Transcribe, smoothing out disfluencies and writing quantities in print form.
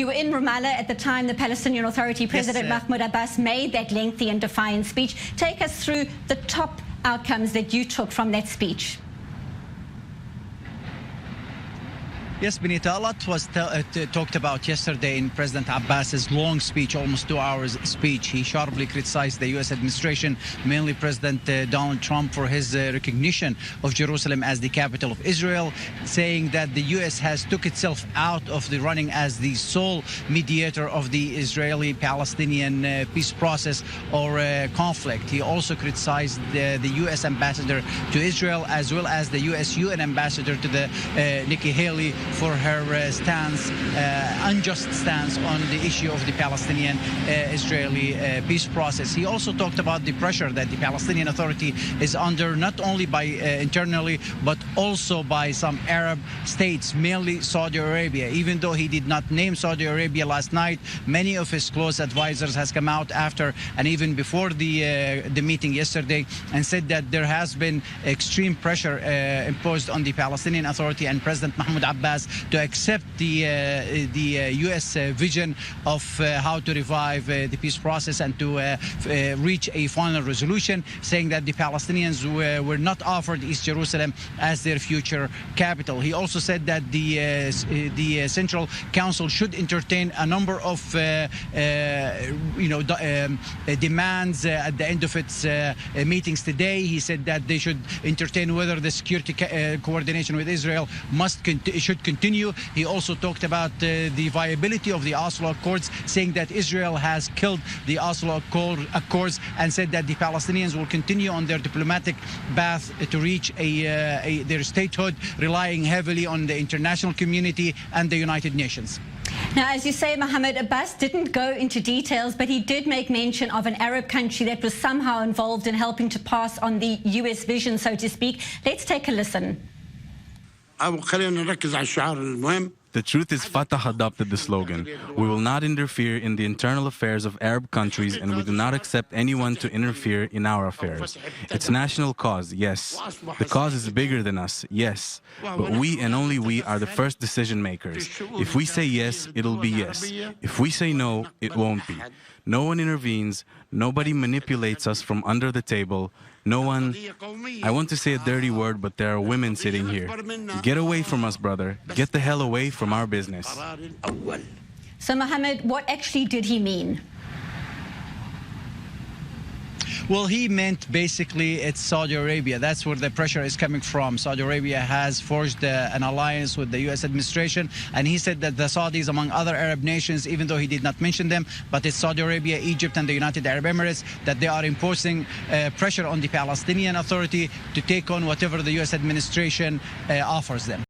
You were in Ramallah at the time the Palestinian Authority President Mahmoud Abbas made that lengthy and defiant speech. Take us through the top outcomes that you took from that speech. Yes, Benita, a lot was talked about yesterday in President Abbas's long speech, almost 2 hours speech. He sharply criticized the U.S. administration, mainly President Donald Trump, for his recognition of Jerusalem as the capital of Israel, saying that the U.S. has took itself out of the running as the sole mediator of the Israeli-Palestinian peace process or conflict. He also criticized the U.S. ambassador to Israel, as well as the U.S. UN ambassador to the Nikki Haley, for her unjust stance on the issue of the Palestinian-Israeli peace process. He also talked about the pressure that the Palestinian Authority is under, not only by internally, but also by some Arab states, mainly Saudi Arabia. Even though he did not name Saudi Arabia last night, many of his close advisors has come out after and even before the meeting yesterday and said that there has been extreme pressure imposed on the Palestinian Authority and President Mahmoud Abbas to accept the U.S. vision of how to revive the peace process and to reach a final resolution, saying that the Palestinians were not offered East Jerusalem as their future capital. He also said that the Central Council should entertain a number of demands at the end of its meetings today. He said that they should entertain whether the security coordination with Israel should continue. He also talked about the viability of the Oslo Accords, saying that Israel has killed the Oslo Accords, and said that the Palestinians will continue on their diplomatic path to reach their statehood, relying heavily on the international community and the United Nations. Now, as you say, Mahmoud Abbas didn't go into details, but he did make mention of an Arab country that was somehow involved in helping to pass on the U.S. vision, so to speak. Let's take a listen. The truth is, Fatah adopted the slogan, "We will not interfere in the internal affairs of Arab countries, and we do not accept anyone to interfere in our affairs." It's national cause, yes. The cause is bigger than us, yes. But we and only we are the first decision makers. If we say yes, it'll be yes. If we say no, it won't be. No one intervenes. Nobody manipulates us from under the table. No one, I want to say a dirty word, but there are women sitting here. Get away from us, brother. Get the hell away from our business. So, Mohammed, what actually did he mean? Well, he meant basically it's Saudi Arabia. That's where the pressure is coming from. Saudi Arabia has forged an alliance with the U.S. administration, and he said that the Saudis, among other Arab nations, even though he did not mention them, but it's Saudi Arabia, Egypt, and the United Arab Emirates, that they are imposing pressure on the Palestinian Authority to take on whatever the U.S. administration offers them.